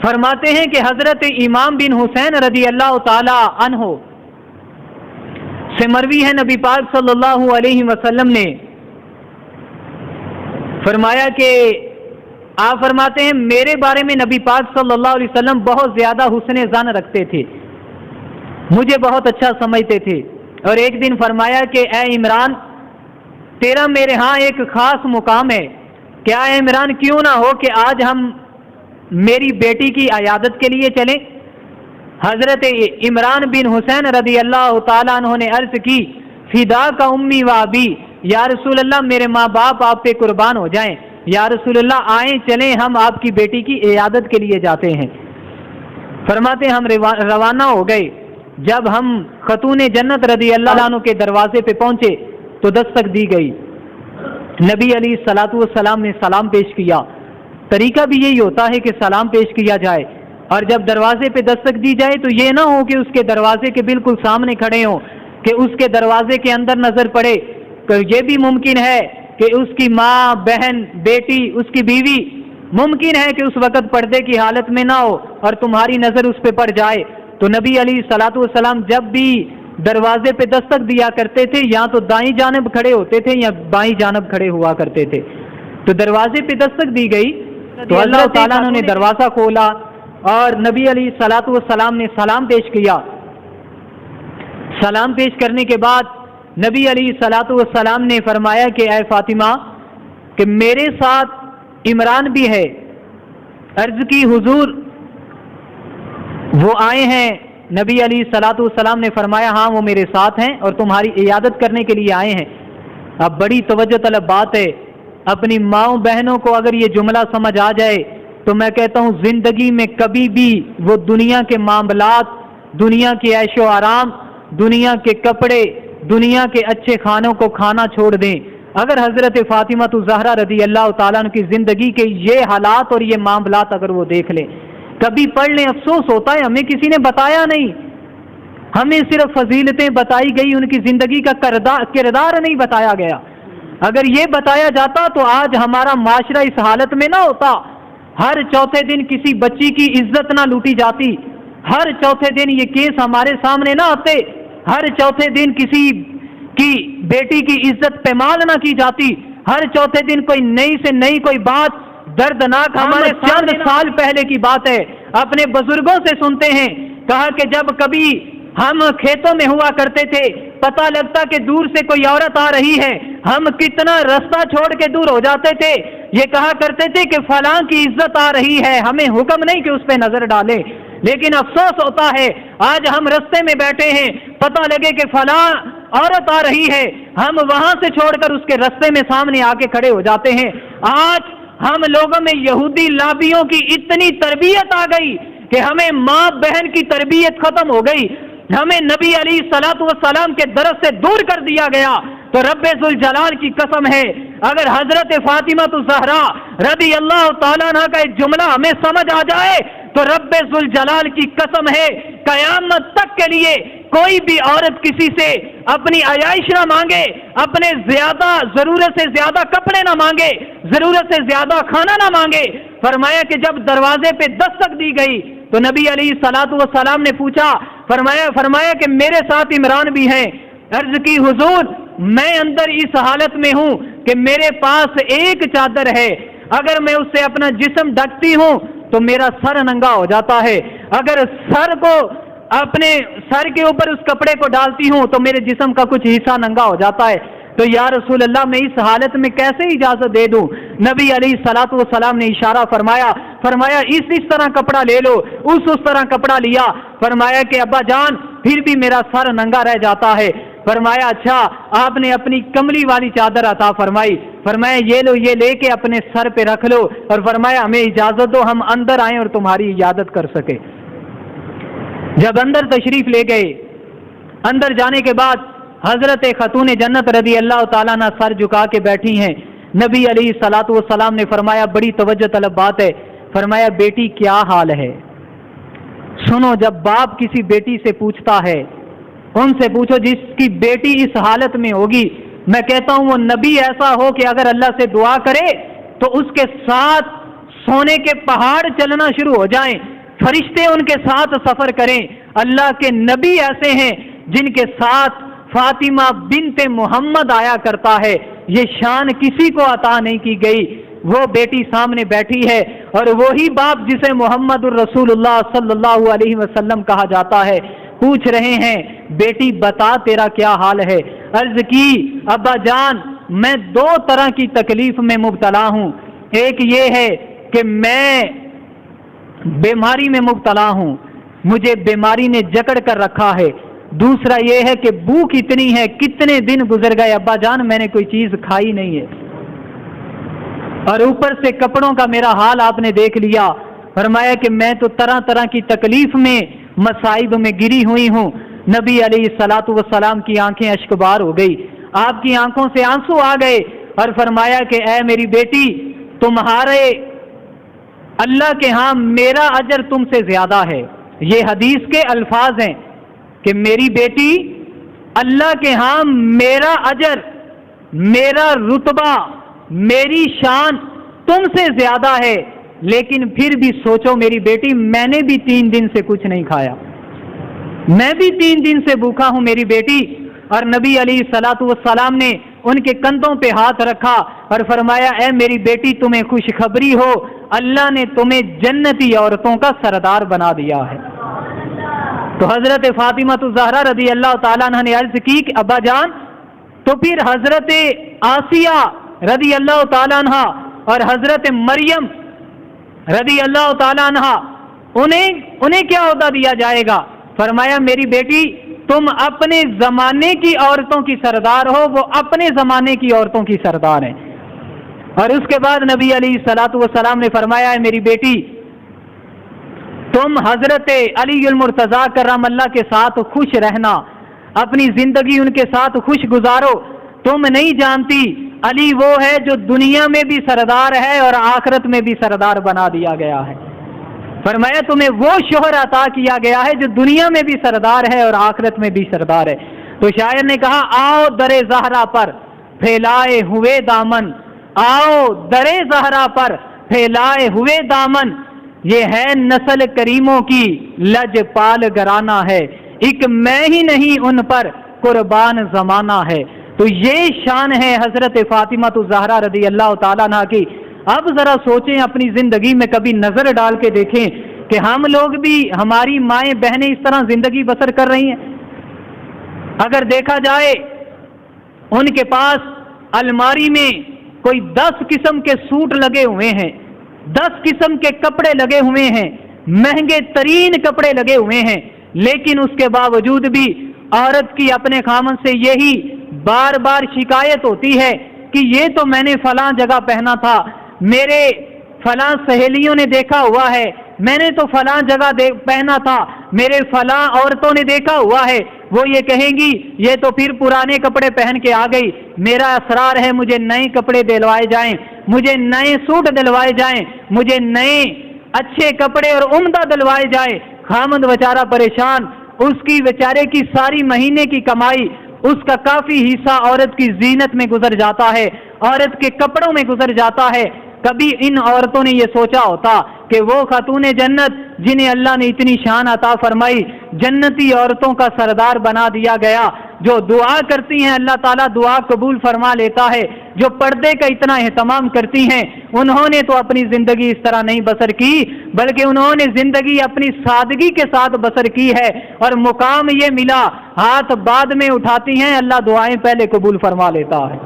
فرماتے ہیں کہ حضرت امام بن حسین رضی اللہ تعالی عنہ سے مروی ہے، نبی پاک صلی اللہ علیہ وسلم نے فرمایا کہ آپ فرماتے ہیں میرے بارے میں نبی پاک صلی اللہ علیہ وسلم بہت زیادہ حسن ظن رکھتے تھے، مجھے بہت اچھا سمجھتے تھے، اور ایک دن فرمایا کہ اے عمران تیرا میرے ہاں ایک خاص مقام ہے، کیا اے عمران کیوں نہ ہو کہ آج ہم میری بیٹی کی عیادت کے لیے چلیں؟ حضرت عمران بن حسین رضی اللہ تعالیٰ عنہ نے عرض کی فدا کا امی و ابی، یا رسول اللہ میرے ماں باپ آپ پہ قربان ہو جائیں، یا رسول اللہ آئیں چلیں ہم آپ کی بیٹی کی عیادت کے لیے جاتے ہیں۔ فرماتے ہم روانہ ہو گئے، جب ہم خاتون جنت رضی اللہ عنہ کے دروازے پہ پہنچے تو دستک دی گئی، نبی علیہ الصلوۃ والسلام نے سلام پیش کیا، طریقہ بھی یہی ہوتا ہے کہ سلام پیش کیا جائے، اور جب دروازے پہ دستک دی جائے تو یہ نہ ہو کہ اس کے دروازے کے بالکل سامنے کھڑے ہوں کہ اس کے دروازے کے اندر نظر پڑے، تو یہ بھی ممکن ہے کہ اس کی ماں، بہن، بیٹی، اس کی بیوی ممکن ہے کہ اس وقت پردے کی حالت میں نہ ہو اور تمہاری نظر اس پہ پڑ جائے، تو نبی علیہ الصلوۃ والسلام جب بھی دروازے پہ دستک دیا کرتے تھے یا تو دائیں جانب کھڑے ہوتے تھے یا بائیں جانب کھڑے ہوا کرتے تھے۔ تو دروازے پہ دستک دی گئی تو اللہ تعالیٰ نے دروازہ کھولا اور نبی علیہ الصلوۃ والسلام نے سلام پیش کیا۔ سلام پیش کرنے کے بعد نبی علیہ الصلوۃ والسلام نے فرمایا کہ اے فاطمہ کہ میرے ساتھ عمران بھی ہے۔ عرض کی حضور وہ آئے ہیں؟ نبی علیہ الصلوۃ والسلام نے فرمایا ہاں وہ میرے ساتھ ہیں اور تمہاری عیادت کرنے کے لیے آئے ہیں۔ اب بڑی توجہ طلب بات ہے، اپنی ماؤں بہنوں کو اگر یہ جملہ سمجھ آ جائے تو میں کہتا ہوں زندگی میں کبھی بھی وہ دنیا کے معاملات، دنیا کے عیش و آرام، دنیا کے کپڑے، دنیا کے اچھے کھانوں کو کھانا چھوڑ دیں۔ اگر حضرت فاطمہ الزہرا رضی اللہ تعالیٰ عنہ کی زندگی کے یہ حالات اور یہ معاملات اگر وہ دیکھ لیں، کبھی پڑھ لیں، افسوس ہوتا ہے ہمیں کسی نے بتایا نہیں، ہمیں صرف فضیلتیں بتائی گئی، ان کی زندگی کا کردار نہیں بتایا گیا۔ اگر یہ بتایا جاتا تو آج ہمارا معاشرہ اس حالت میں نہ ہوتا، ہر چوتھے دن کسی بچی کی عزت نہ لوٹی جاتی، ہر چوتھے دن یہ کیس ہمارے سامنے نہ آتے، ہر چوتھے دن کسی کی بیٹی کی عزت پامال نہ کی جاتی، ہر چوتھے دن کوئی نئی سے نئی کوئی بات دردناک ہمارے چند سال پہلے کی بات ہے، اپنے بزرگوں سے سنتے ہیں، کہا کہ جب کبھی ہم کھیتوں میں ہوا کرتے تھے، پتہ لگتا کہ دور سے کوئی عورت آ رہی ہے، ہم کتنا رستہ چھوڑ کے دور ہو جاتے تھے، یہ کہا کرتے تھے کہ فلاں کی عزت آ رہی ہے، ہمیں حکم نہیں کہ اس پہ نظر ڈالے، لیکن افسوس ہوتا ہے آج ہم رستے میں بیٹھے ہیں، پتہ لگے کہ فلاں عورت آ رہی ہے، ہم وہاں سے چھوڑ کر اس کے رستے میں سامنے آ کے کھڑے ہو جاتے ہیں۔ آج ہم لوگوں میں یہودی لابیوں کی اتنی تربیت آ گئی کہ ہمیں ماں بہن کی تربیت ختم ہو گئی، ہمیں نبی علیہ الصلوۃ والسلام کے درس سے دور کر دیا گیا۔ تو رب ذوالجلال کی قسم ہے اگر حضرت فاطمہ الزہرا رضی اللہ تعالیٰ عنہ کا ایک جملہ ہمیں سمجھ آ جائے تو رب ذوالجلال کی قسم ہے قیامت تک کے لیے کوئی بھی عورت کسی سے اپنی عیائش نہ مانگے، اپنے زیادہ ضرورت سے زیادہ کپڑے نہ مانگے، ضرورت سے زیادہ کھانا نہ مانگے۔ فرمایا کہ جب دروازے پہ دستک دی گئی تو نبی علیہ الصلوۃ والسلام نے پوچھا، فرمایا کہ میرے ساتھ عمران بھی ہیں۔ عرض کی حضور میں اندر اس حالت میں ہوں کہ میرے پاس ایک چادر ہے، اگر میں اس سے اپنا جسم ڈھکتی ہوں تو میرا سر ننگا ہو جاتا ہے، اگر سر کو اپنے سر کے اوپر اس کپڑے کو ڈالتی ہوں تو میرے جسم کا کچھ حصہ ننگا ہو جاتا ہے، تو یا رسول اللہ میں اس حالت میں کیسے اجازت دے دوں؟ نبی علیہ الصلوۃ والسلام نے اشارہ فرمایا اس طرح کپڑا لے لو، اس طرح کپڑا لیا، فرمایا کہ ابا جان پھر بھی میرا سر ننگا رہ جاتا ہے۔ فرمایا اچھا، آپ نے اپنی کملی والی چادر عطا فرمائی، فرمایا یہ لو، یہ لے کے اپنے سر پہ رکھ لو، اور فرمایا ہمیں اجازت دو ہم اندر آئیں اور تمہاری عیادت کر سکے۔ جب اندر تشریف لے گئے، اندر جانے کے بعد حضرت خاتون جنت رضی اللہ تعالیٰ عنہ سر جھکا کے بیٹھی ہیں، نبی علیہ الصلوۃ والسلام نے فرمایا بڑی توجہ طلب بات ہے، فرمایا بیٹی کیا حال ہے؟ سنو، جب باپ کسی بیٹی سے پوچھتا ہے، ان سے پوچھو جس کی بیٹی اس حالت میں ہوگی، میں کہتا ہوں وہ نبی ایسا ہو کہ اگر اللہ سے دعا کرے تو اس کے ساتھ سونے کے پہاڑ چلنا شروع ہو جائیں، فرشتے ان کے ساتھ سفر کریں. اللہ کے نبی ایسے ہیں جن کے ساتھ فاطمہ بنت محمد آیا کرتا ہے. یہ شان کسی کو عطا نہیں کی گئی. وہ بیٹی سامنے بیٹھی ہے اور وہی باپ جسے محمد الرسول اللہ صلی اللہ علیہ وسلم کہا جاتا ہے پوچھ رہے ہیں بیٹی بتا تیرا کیا حال ہے. عرض کی ابا جان میں 2 طرح کی تکلیف میں مبتلا ہوں. ایک یہ ہے کہ میں بیماری میں مبتلا ہوں, مجھے بیماری نے جکڑ کر رکھا ہے. دوسرا یہ ہے کہ بھوک اتنی ہے, کتنے دن گزر گئے ابا جان میں نے کوئی چیز کھائی نہیں ہے, اور اوپر سے کپڑوں کا میرا حال آپ نے دیکھ لیا. فرمایا کہ میں تو طرح طرح کی تکلیف میں مصائب میں گری ہوئی ہوں. نبی علیہ الصلوۃ والسلام کی آنکھیں اشکبار ہو گئی, آپ کی آنکھوں سے آنسو آ گئے اور فرمایا کہ اے میری بیٹی تمہارے اللہ کے ہاں میرا اجر تم سے زیادہ ہے. یہ حدیث کے الفاظ ہیں کہ میری بیٹی اللہ کے ہاں میرا اجر, میرا رتبہ, میری شان تم سے زیادہ ہے. لیکن پھر بھی سوچو میری بیٹی میں نے بھی 3 دن سے کچھ نہیں کھایا, میں بھی 3 دن سے بھوکا ہوں میری بیٹی. اور نبی علیہ الصلوۃ والسلام نے ان کے کندھوں پہ ہاتھ رکھا اور فرمایا اے میری بیٹی تمہیں خوشخبری ہو, اللہ نے تمہیں جنتی عورتوں کا سردار بنا دیا ہے. تو حضرت فاطمہ الزہرا رضی اللہ تعالیٰ عنہ نے عرض کی کہ ابا جان تو پھر حضرت آسیہ رضی اللہ تعالیٰ عنہ اور حضرت مریم رضی اللہ تعالیٰ عنہ انہیں کیا عہدہ دیا جائے گا؟ فرمایا میری بیٹی تم اپنے زمانے کی عورتوں کی سردار ہو, وہ اپنے زمانے کی عورتوں کی سردار ہیں. اور اس کے بعد نبی علیہ الصلوۃ والسلام نے فرمایا میری بیٹی تم حضرت علی المرتضیٰ کرم اللہ کے ساتھ خوش رہنا, اپنی زندگی ان کے ساتھ خوش گزارو. تم نہیں جانتی علی وہ ہے جو دنیا میں بھی سردار ہے اور آخرت میں بھی سردار بنا دیا گیا ہے. فرمایا تمہیں وہ شوہر عطا کیا گیا ہے جو دنیا میں بھی سردار ہے اور آخرت میں بھی سردار ہے. تو شاعر نے کہا آؤ در زہرا پر پھیلائے ہوئے دامن, آؤ در زہرا پر پھیلائے ہوئے دامن, یہ ہے نسل کریموں کی لج پال گرانا ہے, ایک میں ہی نہیں ان پر قربان زمانہ ہے. تو یہ شان ہے حضرت فاطمہ الزہرا رضی اللہ تعالیٰ عنہ کی. اب ذرا سوچیں اپنی زندگی میں کبھی نظر ڈال کے دیکھیں کہ ہم لوگ بھی, ہماری مائیں بہنیں اس طرح زندگی بسر کر رہی ہیں. اگر دیکھا جائے ان کے پاس الماری میں کوئی 10 قسم کے سوٹ لگے ہوئے ہیں, 10 قسم کے کپڑے لگے ہوئے ہیں, مہنگے ترین کپڑے لگے ہوئے ہیں, لیکن اس کے باوجود بھی عورت کی اپنے خامن سے یہی بار بار شکایت ہوتی ہے کہ یہ تو میں نے فلاں جگہ پہنا تھا, میرے فلاں سہیلیوں نے دیکھا ہوا ہے, میں نے تو فلاں جگہ پہنا تھا, میرے فلاں عورتوں نے دیکھا ہوا ہے. وہ یہ کہیں گی یہ تو پھر پرانے کپڑے پہن کے آ گئی, میرا اصرار ہے مجھے نئے کپڑے دلوائے جائیں, مجھے نئے سوٹ دلوائے جائیں, مجھے نئے اچھے کپڑے اور عمدہ دلوائے جائیں. خامند بیچارہ پریشان, اس کی بیچارے کی ساری مہینے کی کمائی, اس کا کافی حصہ عورت کی زینت میں گزر جاتا ہے, عورت کے کپڑوں میں گزر جاتا ہے. کبھی ان عورتوں نے یہ سوچا ہوتا کہ وہ خاتون جنت جنہیں اللہ نے اتنی شان عطا فرمائی, جنتی عورتوں کا سردار بنا دیا گیا, جو دعا کرتی ہیں اللہ تعالیٰ دعا قبول فرما لیتا ہے, جو پردے کا اتنا اہتمام کرتی ہیں, انہوں نے تو اپنی زندگی اس طرح نہیں بسر کی, بلکہ انہوں نے زندگی اپنی سادگی کے ساتھ بسر کی ہے, اور مقام یہ ملا ہاتھ بعد میں اٹھاتی ہیں, اللہ دعائیں پہلے قبول فرما لیتا ہے.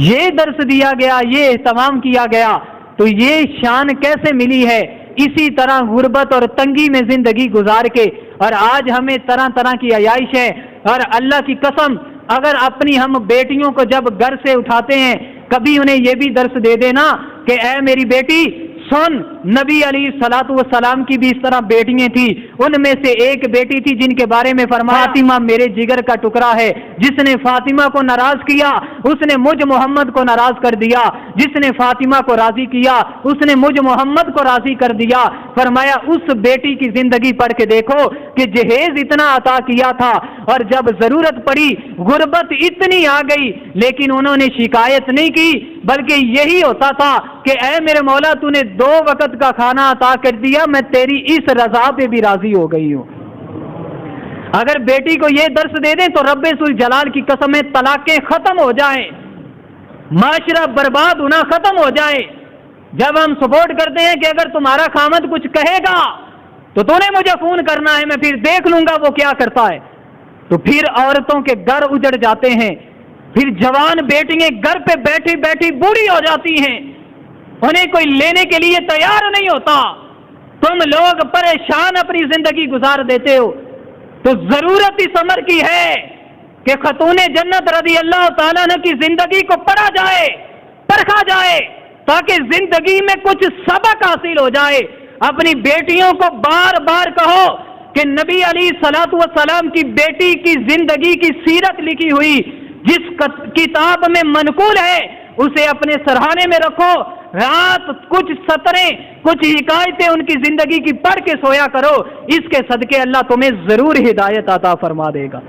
یہ درس دیا گیا, یہ اہتمام کیا گیا. تو یہ شان کیسے ملی ہے؟ اسی طرح غربت اور تنگی میں زندگی گزار کے, اور آج ہمیں طرح طرح کی عیائش ہے. اور اللہ کی قسم اگر اپنی ہم بیٹیوں کو جب گھر سے اٹھاتے ہیں, کبھی انہیں یہ بھی درس دے دینا کہ اے میری بیٹی سن, نبی علیہ الصلوۃ والسلام کی بھی اس طرح بیٹیاں تھیں, ان میں سے ایک بیٹی تھی جن کے بارے میں فرمایا فاطمہ میرے جگر کا ٹکڑا ہے, جس نے فاطمہ کو ناراض کیا اس نے مجھ محمد کو ناراض کر دیا, جس نے فاطمہ کو راضی کیا اس نے مجھ محمد کو راضی کر دیا. فرمایا اس بیٹی کی زندگی پڑھ کے دیکھو کہ جہیز اتنا عطا کیا تھا, اور جب ضرورت پڑی غربت اتنی آ گئی, لیکن انہوں نے شکایت نہیں کی, بلکہ یہی ہوتا تھا کہ اے میرے مولا تو نے 2 وقت وقت کا کھانا عطا کر دیا، میں تیری اس رضا پہ بھی راضی ہو گئی ہوں۔ اگر بیٹی کو یہ درس دے دیں تو رب ذوالجلال کی قسم ہے طلاقیں ختم ہو جائیں، معاشرہ برباد ہونا ختم ہو جائے۔ جب ہم سپورٹ کرتے ہیں کہ اگر تمہارا خامد کچھ کہے گا تو تو نے مجھے فون کرنا ہے، میں پھر دیکھ لوں گا وہ کیا کرتا ہے، تو پھر عورتوں کے گھر اجڑ جاتے ہیں، پھر جوان بیٹیاں گھر پہ بیٹھی بیٹھی بوڑھی ہو جاتی ہیں، انہیں کوئی لینے کے لیے تیار نہیں ہوتا۔ تم لوگ پریشان اپنی زندگی گزار دیتے ہو، تو ضرورت اس امر کی ہے کہ خاتون جنت رضی اللہ تعالیٰ عنہ کی زندگی کو پڑھا جائے، پرکھا جائے، تاکہ زندگی میں کچھ سبق حاصل ہو جائے۔ اپنی بیٹیوں کو بار بار کہو کہ نبی علیہ الصلوۃ والسلام کی بیٹی کی زندگی کی سیرت لکھی ہوئی جس کتاب میں منقول ہے اسے اپنے سرہانے میں رکھو، رات کچھ سطریں کچھ حکایتیں ان کی زندگی کی پڑھ کے سویا کرو، اس کے صدقے اللہ تمہیں ضرور ہدایت عطا فرما دے گا۔